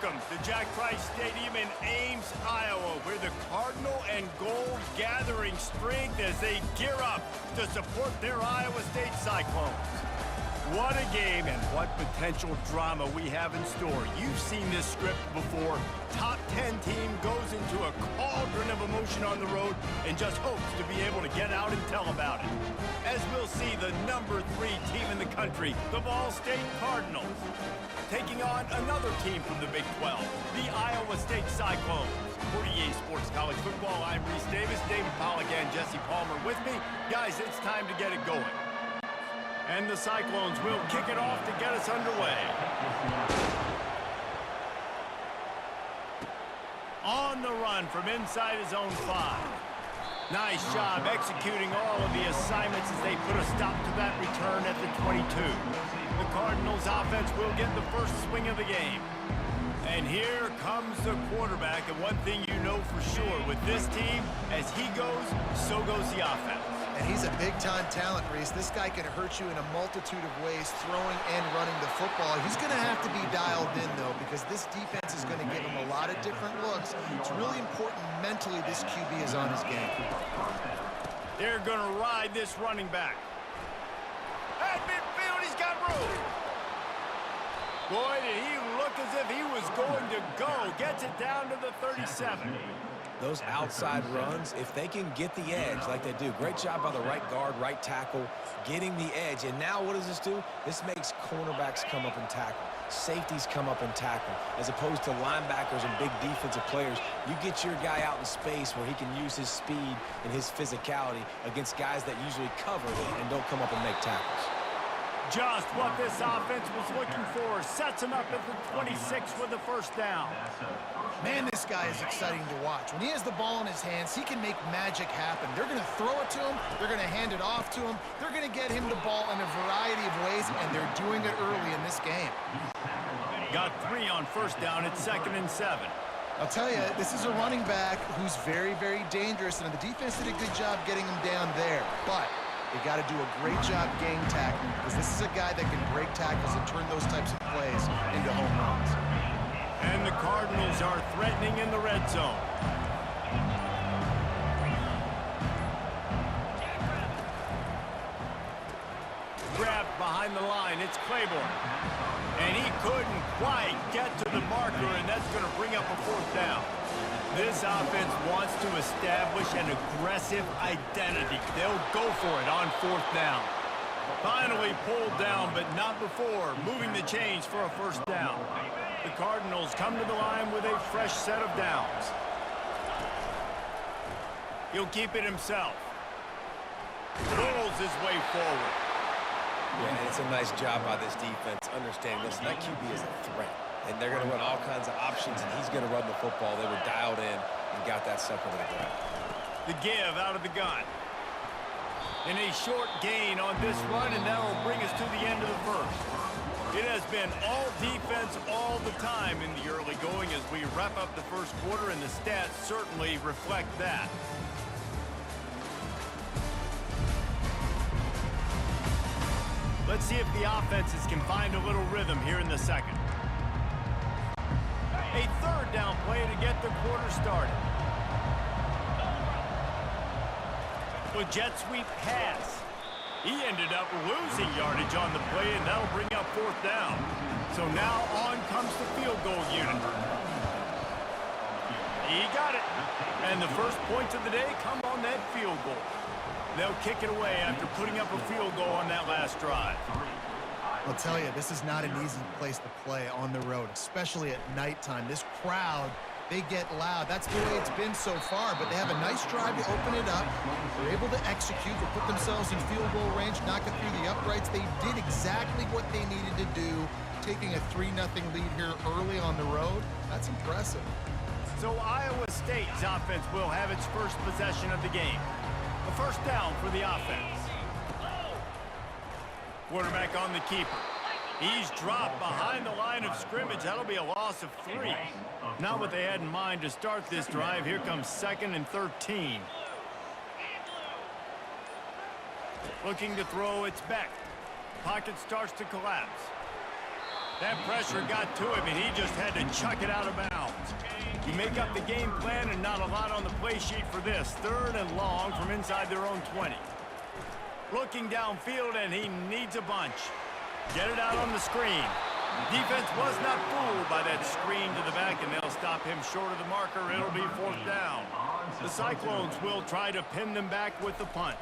Welcome to Jack Trice Stadium in Ames, Iowa, where the Cardinal and Gold gathering strength as they gear up to support their Iowa State Cyclones. What a game and what potential drama we have in store. You've seen this script before. Top 10 team goes into a cauldron of emotion on the road and just hopes to be able to get out and tell about it. As we'll see the #3 team in the country, the Ball State Cardinals, taking on another team from the Big 12, the Iowa State Cyclones. For EA Sports College Football, I'm Reese Davis, David Pollack and Jesse Palmer with me. Guys, it's time to get it going. And the Cyclones will kick it off to get us underway. On the run from inside his own 5. Nice job executing all of the assignments as they put a stop to that return at the 22. The Cardinals offense will get the first swing of the game. And here comes the quarterback. And one thing you know for sure with this team, as he goes, so goes the offense. And he's a big-time talent, Reese. This guy can hurt you in a multitude of ways, throwing and running the football. He's going to have to be dialed in, though, because this defense is going to give him a lot of different looks. It's really important mentally this QB is on his game. They're going to ride this running back. At midfield, he's got room. Boy, did he look as if he was going to go. Gets it down to the 37. Those outside runs, if they can get the edge like they do, great job by the right guard, right tackle, getting the edge. And now what does this do? This makes cornerbacks come up and tackle. Safeties come up and tackle. As opposed to linebackers and big defensive players, you get your guy out in space where he can use his speed and his physicality against guys that usually cover and don't come up and make tackles. Just what this offense was looking for. Sets him up at the 26 with the first down. Man, this guy is exciting to watch. When he has the ball in his hands, he can make magic happen. They're going to throw it to him. They're going to hand it off to him. They're going to get him the ball in a variety of ways, and they're doing it early in this game. Got 3 on first down. It's 2nd and 7. I'll tell you, this is a running back who's very, very dangerous, and the defense did a good job getting him down there. But they got to do a great job game tackling, because this is a guy that can break tackles and turn those types of plays into home runs. And the Cardinals are threatening in the red zone. Grabbed behind the line, it's Claiborne. And he couldn't quite get to the marker, and that's going to bring up a 4th down. This offense wants to establish an aggressive identity. They'll go for it on 4th down. Finally pulled down, but not before moving the chains for a 1st down. The Cardinals come to the line with a fresh set of downs. He'll keep it himself. Rolls his way forward. Yeah, and it's a nice job by this defense. Understand, listen, that QB is a threat. And they're going to run all kinds of options, and he's going to run the football. They were dialed in and got that sucker to the ground. The give out of the gun. And a short gain on this run, and that will bring us to the end of the first. It has been all defense all the time in the early going as we wrap up the first quarter, and the stats certainly reflect that. Let's see if the offenses can find a little rhythm here in the second. A 3rd down play to get the quarter started. With jet sweep pass. He ended up losing yardage on the play, and that'll bring up 4th down. So now on comes the field goal unit. He got it. And the first points of the day come on that field goal. They'll kick it away after putting up a field goal on that last drive. I'll tell you, this is not an easy place to play on the road, especially at nighttime. This crowd, they get loud. That's the way it's been so far, but they have a nice drive to open it up. They're able to execute. They put themselves in field goal range, knock it through the uprights. They did exactly what they needed to do, taking a 3-0 lead here early on the road. That's impressive. So Iowa State's offense will have its first possession of the game. A 1st down for the offense. Quarterback on the keeper. He's dropped behind the line of scrimmage. That'll be a loss of 3. Not what they had in mind to start this drive. Here comes 2nd and 13. Looking to throw, it's Beck. Pocket starts to collapse. That pressure got to him, and he just had to chuck it out of bounds. You make up the game plan and not a lot on the play sheet for this. 3rd and long from inside their own 20. Looking downfield, and he needs a bunch. Get it out on the screen. Defense was not fooled by that screen to the back, and they'll stop him short of the marker. It'll be 4th down. The Cyclones will try to pin them back with the punt.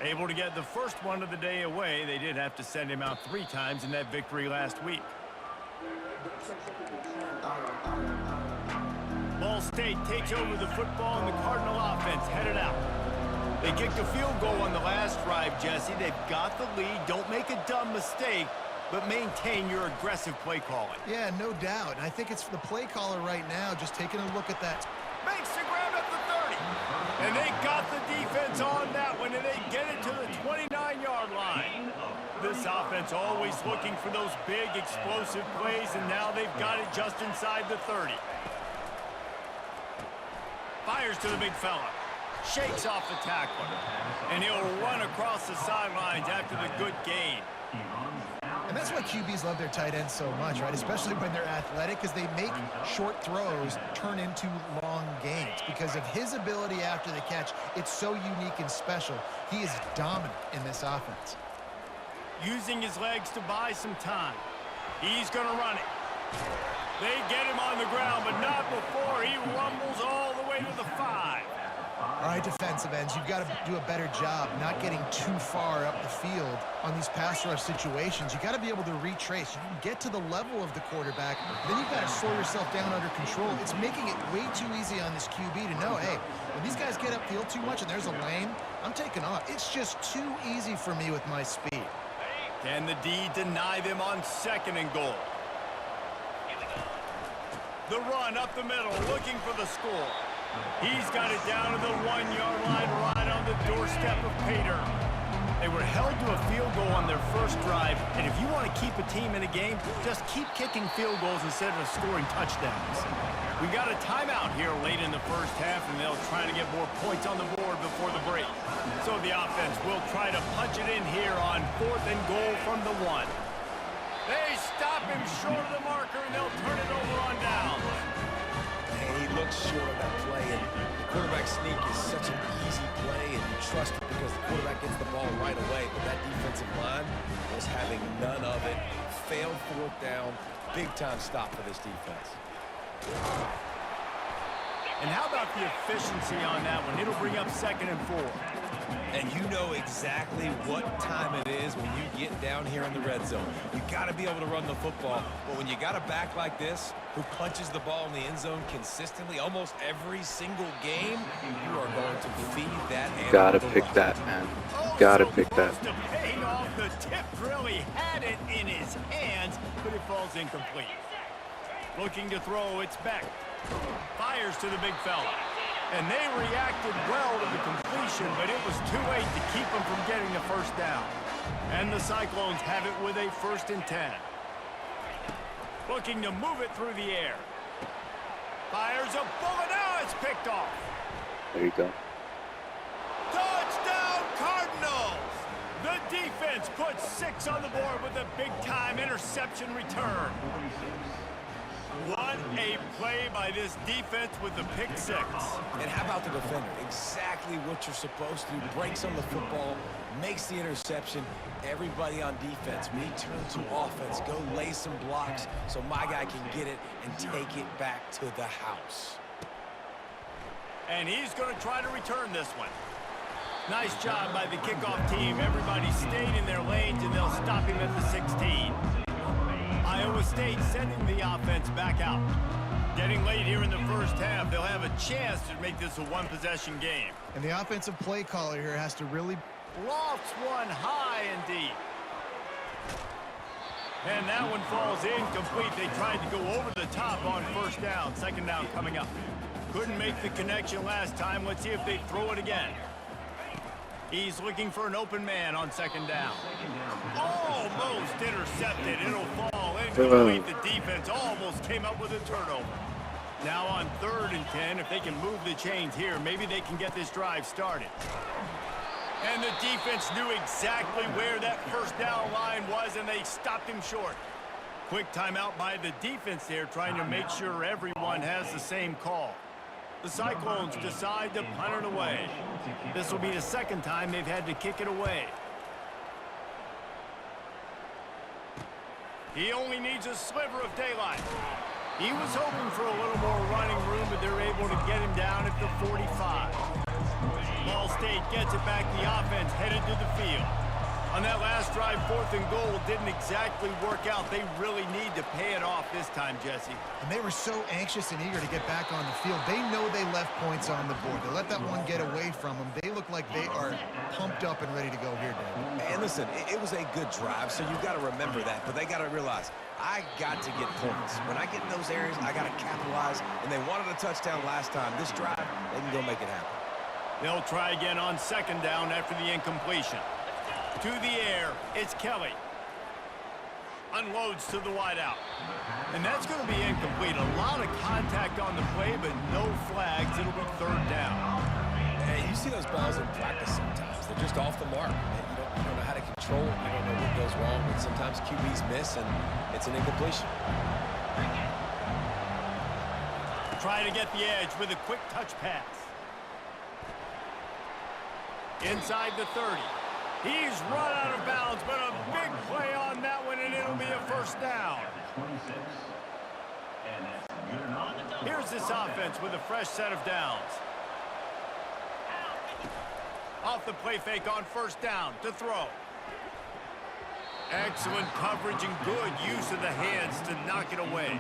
Able to get the first one of the day away. They did have to send him out 3 times in that victory last week. Ball State takes over the football, and the Cardinal offense headed out. They kicked a field goal on the last drive, Jesse. They've got the lead. Don't make a dumb mistake, but maintain your aggressive play calling. Yeah, no doubt. And I think it's the play caller right now just taking a look at that. Makes the grab at the 30. And they got the defense on that one, and they get it to the 29-yard line. This offense always looking for those big, explosive plays, and now they've got it just inside the 30. Fires to the big fella. Shakes off the tackler. And he'll run across the sidelines after the good gain. And that's why QBs love their tight ends so much, right? Especially when they're athletic, because they make short throws turn into long gains. Because of his ability after the catch, it's so unique and special. He is dominant in this offense. Using his legs to buy some time. He's going to run it. They get him on the ground, but not before he rumbles all the way to the 5. All right, defensive ends, you've got to do a better job not getting too far up the field on these pass rush situations. You've got to be able to retrace. You can get to the level of the quarterback, then you've got to slow yourself down under control. It's making it way too easy on this QB to know, hey, when these guys get upfield too much and there's a lane, I'm taking off. It's just too easy for me with my speed. Can the D deny them on 2nd and goal? The run up the middle, looking for the score. He's got it down to the 1-yard line, right on the doorstep of Pater. They were held to a field goal on their first drive, and if you want to keep a team in a game, just keep kicking field goals instead of scoring touchdowns. We got a timeout here late in the first half, and they'll try to get more points on the board before the break. So the offense will try to punch it in here on 4th and goal from the 1. They stop him short of the marker, and they'll turn it over on downs. He looks short of that play, and the quarterback sneak is such an easy play, and you trust it because the quarterback gets the ball right away, but that defensive line was having none of it. Failed 4th down. Big-time stop for this defense. And how about the efficiency on that one? It'll bring up 2nd and 4. And you know exactly what time it is when you get down here in the red zone. You got to be able to run the football, but when you got a back like this who punches the ball in the end zone consistently almost every single game, you are going to feed that animal. Gotta pick that, man. Gotta pick that. To pay off, the tip really had it in his hands, but it falls incomplete. Looking to throw, it's Beck. Fires to the big fella. And they reacted well to the completion, but it was too late to keep them from getting the first down. And the Cyclones have it with a 1st and 10. Looking to move it through the air. Fires a bullet. Now it's picked off. There you go. Touchdown, Cardinals! The defense puts 6 on the board with a big-time interception return. What a play by this defense with the pick 6. And how about the defender? Exactly what you're supposed to do. Breaks on the football, makes the interception. Everybody on defense, we turn to offense. Go lay some blocks so my guy can get it and take it back to the house. And he's going to try to return this one. Nice job by the kickoff team. Everybody stayed in their lanes, and they'll stop him at the 16. Iowa State sending the offense back out. Getting late here in the first half, they'll have a chance to make this a one-possession game. And the offensive play caller here has to really... Lofts one high and deep. And that one falls incomplete. They tried to go over the top on 1st down. 2nd down coming up. Couldn't make the connection last time. Let's see if they throw it again. He's looking for an open man on 2nd down. Almost intercepted. It'll fall incomplete. The defense almost came up with a turnover. Now on 3rd and 10, if they can move the chains here, maybe they can get this drive started. And the defense knew exactly where that first down line was, and they stopped him short. Quick timeout by the defense there, trying to make sure everyone has the same call. The Cyclones decide to punt it away. This will be the second time they've had to kick it away. He only needs a sliver of daylight. He was hoping for a little more running room, but they're able to get him down at the 45. Ball State gets it back. The offense headed to the field. On that last drive, 4th and goal didn't exactly work out. They really need to pay it off this time, Jesse. And they were so anxious and eager to get back on the field. They know they left points on the board. They let that one get away from them. They look like they are pumped up and ready to go here, David. And listen, it was a good drive, so you've got to remember that. But they got to realize, I got to get points. When I get in those areas, I got to capitalize. And they wanted a touchdown last time. This drive, they can go make it happen. They'll try again on 2nd down after the incompletion. To the air, it's Kelly. Unloads to the wideout. And that's going to be incomplete. A lot of contact on the play, but no flags. It'll be 3rd down. Hey, you see those balls in practice sometimes. They're just off the mark. You don't know how to control it. You don't know what goes wrong. But sometimes QBs miss, and it's an incompletion. Try to get the edge with a quick touch pass. Inside the 30. He's run out of bounds, but a big play on that one, and it'll be a 1st down. Here's this offense with a fresh set of downs. Off the play fake on 1st down to throw. Excellent coverage and good use of the hands to knock it away.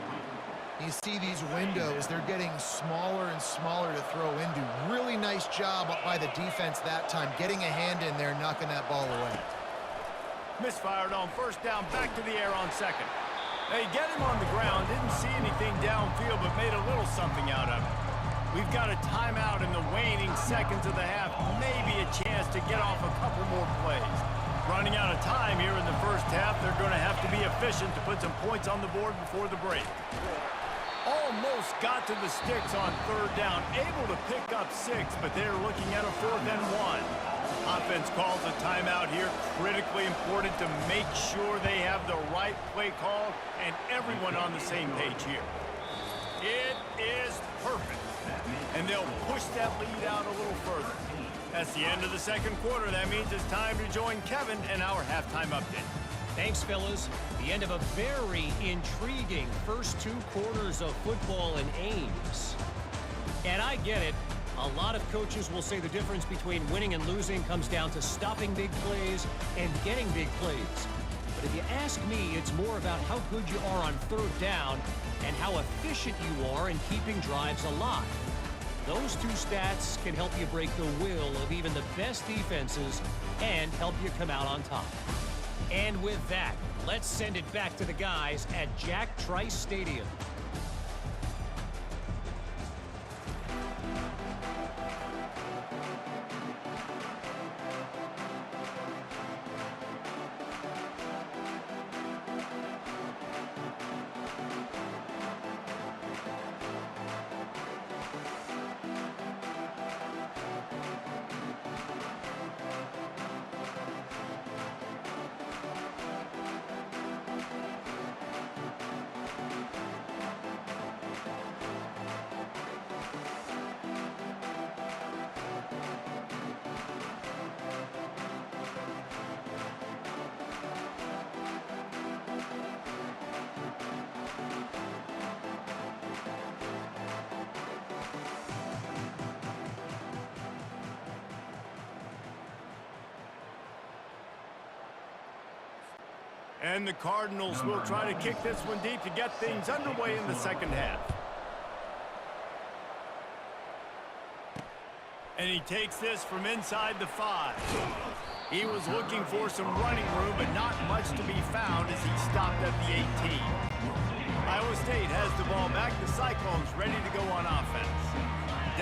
You see these windows, they're getting smaller and smaller to throw into. Really nice job by the defense that time, getting a hand in there, knocking that ball away. Misfired on 1st down, back to the air on 2nd. They get him on the ground, didn't see anything downfield, but made a little something out of it. We've got a timeout in the waning seconds of the half, maybe a chance to get off a couple more plays. Running out of time here in the 1st half, they're going to have to be efficient to put some points on the board before the break. Almost got to the sticks on 3rd down, able to pick up 6, but they're looking at a 4th and 1. Offense calls a timeout here, critically important to make sure they have the right play call and everyone on the same page here. It is perfect, and they'll push that lead out a little further. That's the end of the 2nd quarter. That means it's time to join Kevin in our halftime update. Thanks, fellas. The end of a very intriguing first 2 quarters of football in Ames. And I get it. A lot of coaches will say the difference between winning and losing comes down to stopping big plays and getting big plays. But if you ask me, it's more about how good you are on 3rd down and how efficient you are in keeping drives alive. Those 2 stats can help you break the will of even the best defenses and help you come out on top. And with that, let's send it back to the guys at Jack Trice Stadium. And the Cardinals will try to kick this one deep to get things underway in the 2nd half. And he takes this from inside the 5. He was looking for some running room, but not much to be found as he stopped at the 18. Iowa State has the ball back. The Cyclones ready to go on offense.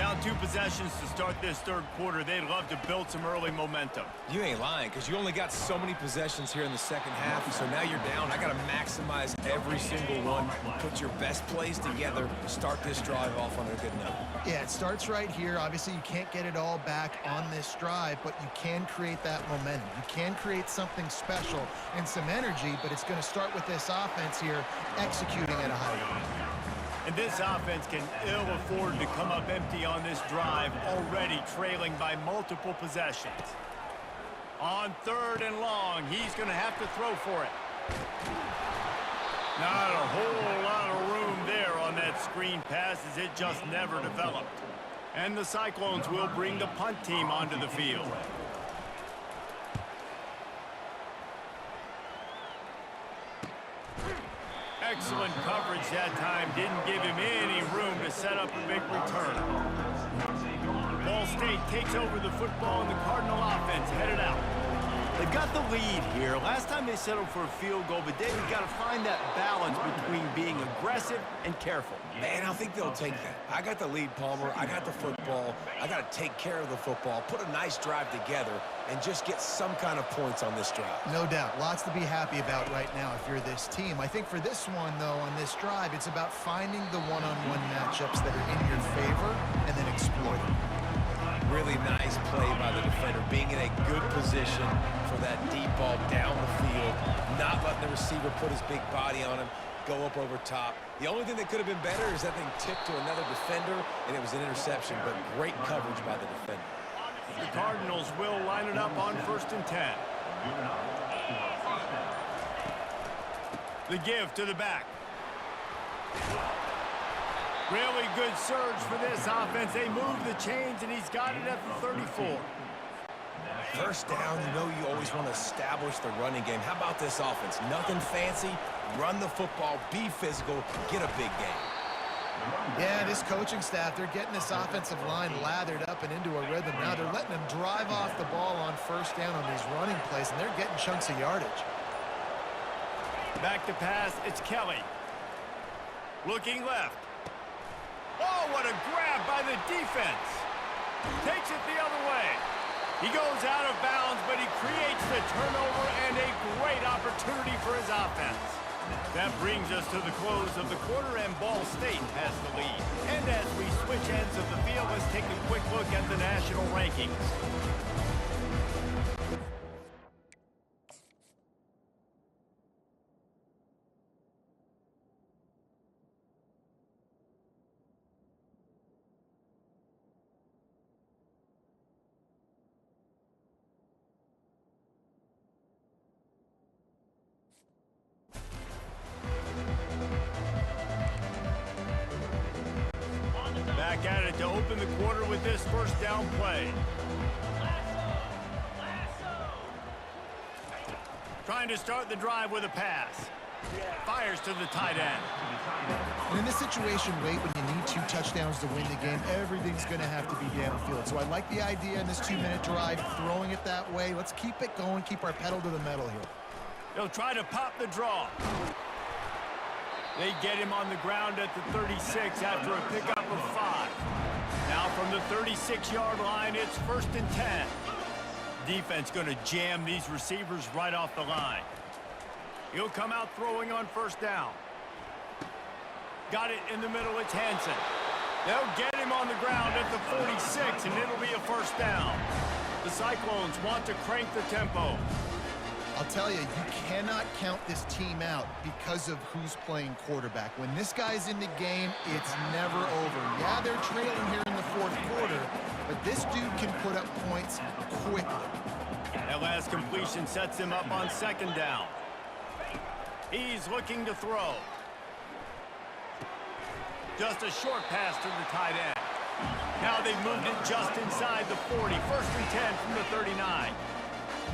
Down 2 possessions to start this third quarter. They'd love to build some early momentum. You ain't lying, because you only got so many possessions here in the second half, so now you're down. I got to maximize every single one, put your best plays together, start this drive off on a good note. Yeah, it starts right here. Obviously, you can't get it all back on this drive, but you can create that momentum. You can create something special and some energy, but it's going to start with this offense here executing at a high level. And this offense can ill afford to come up empty on this drive, already trailing by multiple possessions. On 3rd and long, he's going to have to throw for it. Not a whole lot of room there on that screen pass, as it just never developed. And the Cyclones will bring the punt team onto the field. Excellent coverage that time. Didn't give him any room to set up a big return. Ball State takes over the football, and the Cardinal offense headed out. They've got the lead here. Last time they settled for a field goal, but David got to find that balance between being aggressive and careful. Man, I think they'll take that. I got the lead, Palmer. I got the football. I got to take care of the football, put a nice drive together, and just get some kind of points on this drive. No doubt. Lots to be happy about right now if you're this team. I think for this one, though, on this drive, it's about finding the one-on-one matchups that are in your favor and then exploiting. Really nice play by the defender, being in a good position for that deep ball down the field, not letting the receiver put his big body on him, go up over top. The only thing that could have been better is that thing tipped to another defender, and it was an interception, but great coverage by the defender. The Cardinals will line it up on 1st and 10. The give to the back. Really good surge for this offense. They move the chains, and he's got it at the 34. First down, you know you always want to establish the running game. How about this offense? Nothing fancy. Run the football, be physical, get a big game. Yeah, this coaching staff, they're getting this offensive line lathered up and into a rhythm. Now they're letting them drive off the ball on 1st down on these running plays, and they're getting chunks of yardage. Back to pass, it's Kelly. Looking left. Oh, what a grab by the defense. Takes it the other way. He goes out of bounds, but he creates the turnover and a great opportunity for his offense. That brings us to the close of the quarter, and Ball State has the lead. And as we switch ends of the field, let's take a quick look at the national rankings. Back at it to open the quarter with this 1st down play. Trying to start the drive with a pass. Fires to the tight end. And in this situation, Wade, when you need 2 touchdowns to win the game, everything's going to have to be downfield. So I like the idea in this 2-minute drive, throwing it that way. Let's keep it going, keep our pedal to the metal here. They'll try to pop the draw. They get him on the ground at the 36 after a pickup of 5. Now from the 36-yard line, it's 1st and 10. Defense going to jam these receivers right off the line. He'll come out throwing on 1st down. Got it in the middle, it's Hansen. They'll get him on the ground at the 46, and it'll be a 1st down. The Cyclones want to crank the tempo. I'll tell you, you cannot count this team out because of who's playing quarterback. When this guy's in the game, it's never over. Yeah, they're trailing here in the 4th quarter, but this dude can put up points quickly. That last completion sets him up on 2nd down. He's looking to throw. Just a short pass to the tight end. Now they've moved it just inside the 40. 1st and 10 from the 39.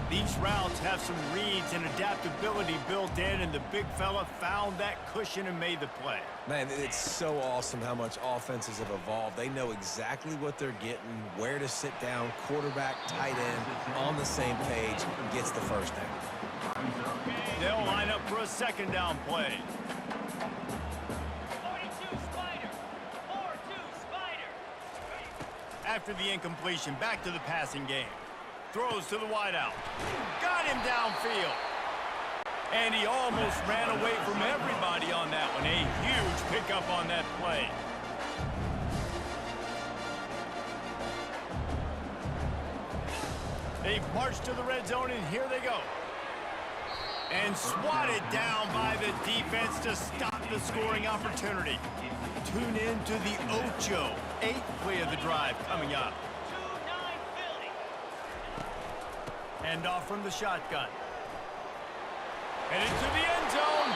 These routes have some reads and adaptability built in, and the big fella found that cushion and made the play. Man, it's so awesome how much offenses have evolved. They know exactly what they're getting, where to sit down, quarterback, tight end, on the same page, gets the 1st down. They'll line up for a 2nd down play. 42 Spider. 4-2 Spider. after the incompletion. Back to the passing game. Throws to the wideout. Got him downfield. And he almost ran away from everybody on that one. A huge pickup on that play. They've marched to the red zone, and here they go. And swatted down by the defense to stop the scoring opportunity. Tune in to the Ocho. 8th play of the drive coming up. Hand off from the shotgun. And into the end zone.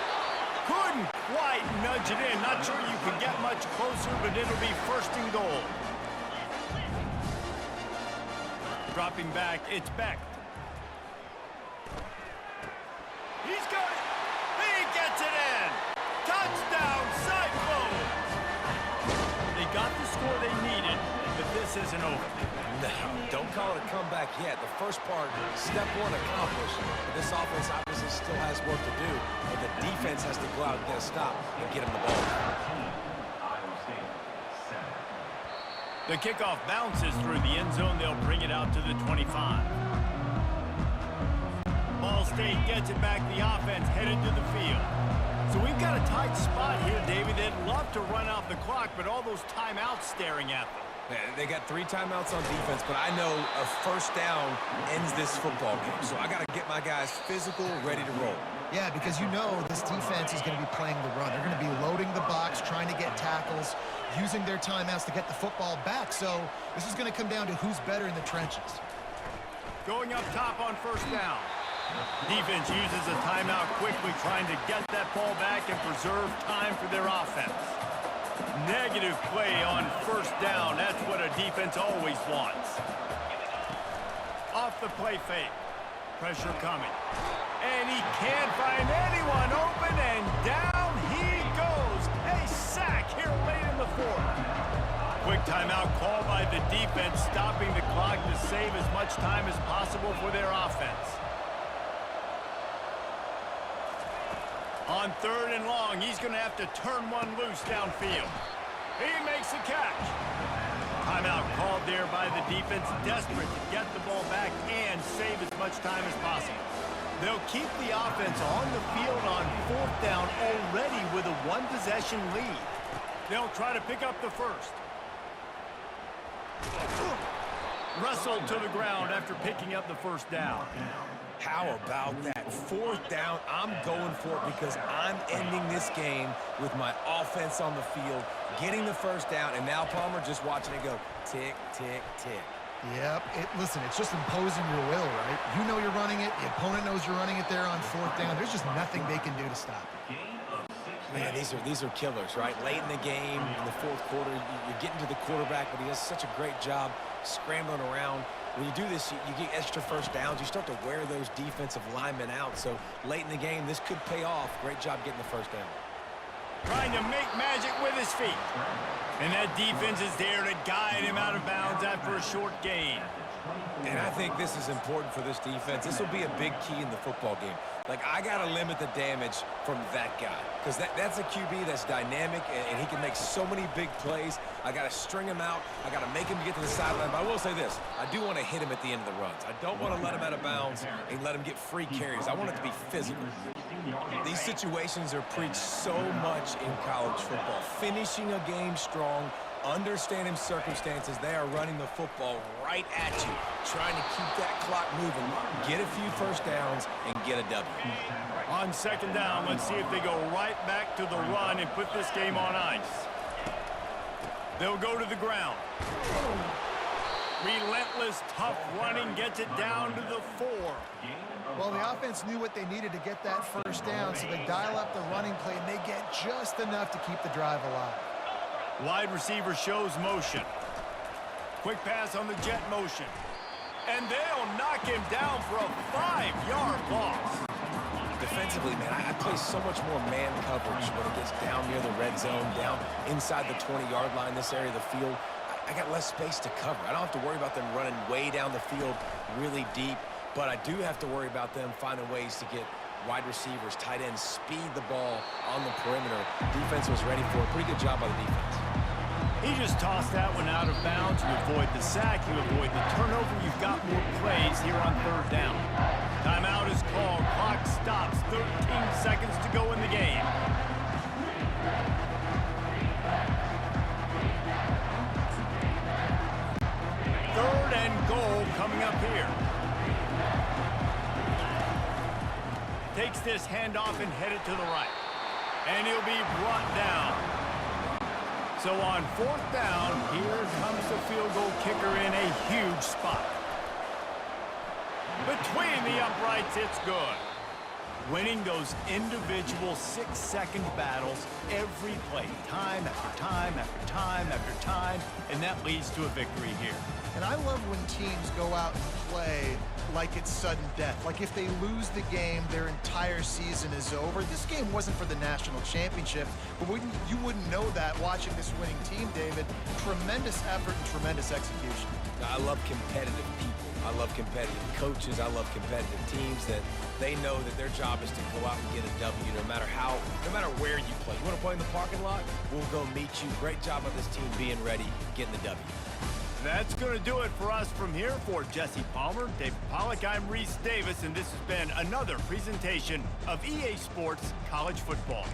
Couldn't quite nudge it in. Not sure you could get much closer, but it'll be 1st and goal. Dropping back, it's Beck. He's got it. He gets it in. Touchdown, Cyclones. They got the score they needed, but this isn't over. No, don't call it a comeback yet. The first part, step 1 accomplished. But this offense obviously still has work to do, and the defense has to go out and get a stop and get him the ball. The kickoff bounces through the end zone. They'll bring it out to the 25. Ball State gets it back. The offense headed to the field. So we've got a tight spot here, David. They'd love to run out the clock, but all those timeouts staring at them. They got 3 timeouts on defense, but I know a 1st down ends this football game. So I got to get my guys physical, ready to roll. Yeah, because you know this defense is going to be playing the run. They're going to be loading the box, trying to get tackles, using their timeouts to get the football back. So this is going to come down to who's better in the trenches. Going up top on 1st down. Defense uses a timeout quickly, trying to get that ball back and preserve time for their offense. Negative play on 1st down. That's what a defense always wants. Off the play fake. Pressure coming. And he can't find anyone open, and down he goes. A sack here late in the 4th. Quick timeout call by the defense, stopping the clock to save as much time as possible for their offense. On 3rd and long, he's going to have to turn one loose downfield. He makes the catch. Timeout called there by the defense, desperate to get the ball back and save as much time as possible. They'll keep the offense on the field on 4th down already with a 1-possession lead. They'll try to pick up the 1st. Wrestled to the ground after picking up the 1st down. How about that? 4th down, I'm going for it because I'm ending this game with my offense on the field, getting the 1st down, and now Palmer just watching it go tick, tick, tick. Yep. Listen, it's just imposing your will, right? You know you're running it. The opponent knows you're running it there on 4th down. There's just nothing they can do to stop it. Man, these are killers, right? Late in the game, in the 4th quarter, you're getting to the quarterback, but he does such a great job scrambling around. When you do this, you get extra 1st downs. You start to wear those defensive linemen out. So late in the game, this could pay off. Great job getting the 1st down. Trying to make magic with his feet. And that defense is there to guide him out of bounds after a short gain. And I think this is important for this defense. This will be a big key in the football game. Like, I got to limit the damage from that guy. Because that's a QB that's dynamic, and he can make so many big plays. I got to string him out. I got to make him get to the sideline. But I will say this. I do want to hit him at the end of the runs. I don't want to let him out of bounds and let him get free carries. I want it to be physical. These situations are preached so much in college football. Finishing a game strong, understanding circumstances. They are running the football right at you, trying to keep that clock moving, get a few 1st downs, and get a W. On 2nd down, let's see if they go right back to the run and put this game on ice. They'll go to the ground. Relentless, tough running gets it down to the 4. Well, the offense knew what they needed to get that 1st down, so they dial up the running play, and they get just enough to keep the drive alive. Wide receiver shows motion. Quick pass on the jet motion. And they'll knock him down for a 5-yard loss. Defensively, man, I play so much more man coverage when it gets down near the red zone, down inside the 20-yard line, this area of the field. I got less space to cover. I don't have to worry about them running way down the field really deep, but I do have to worry about them finding ways to get wide receivers, tight ends, speed the ball on the perimeter. Defense was ready for it. Pretty good job by the defense. He just tossed that one out of bounds. You avoid the sack, you avoid the turnover. You've got more plays here on third down. Timeout is called. Clock stops. 13 seconds to go in the game. Third and goal coming up here. Takes this handoff and headed to the right. And he'll be brought down. So on fourth down, here comes the field goal kicker in a huge spot. Between the uprights, it's good. Winning those individual 6-second battles every play, time after time after time after time, and that leads to a victory here. And I love when teams go out and play like it's sudden death. Like if they lose the game, their entire season is over. This game wasn't for the national championship, but you wouldn't know that watching this winning team, David. Tremendous effort and tremendous execution. I love competitive people. I love competitive coaches. I love competitive teams that they know that their job is to go out and get a W no matter where you play. You want to play in the parking lot? We'll go meet you. Great job of this team being ready, getting the W. That's going to do it for us from here. For Jesse Palmer, David Pollack, I'm Reese Davis, and this has been another presentation of EA Sports College Football.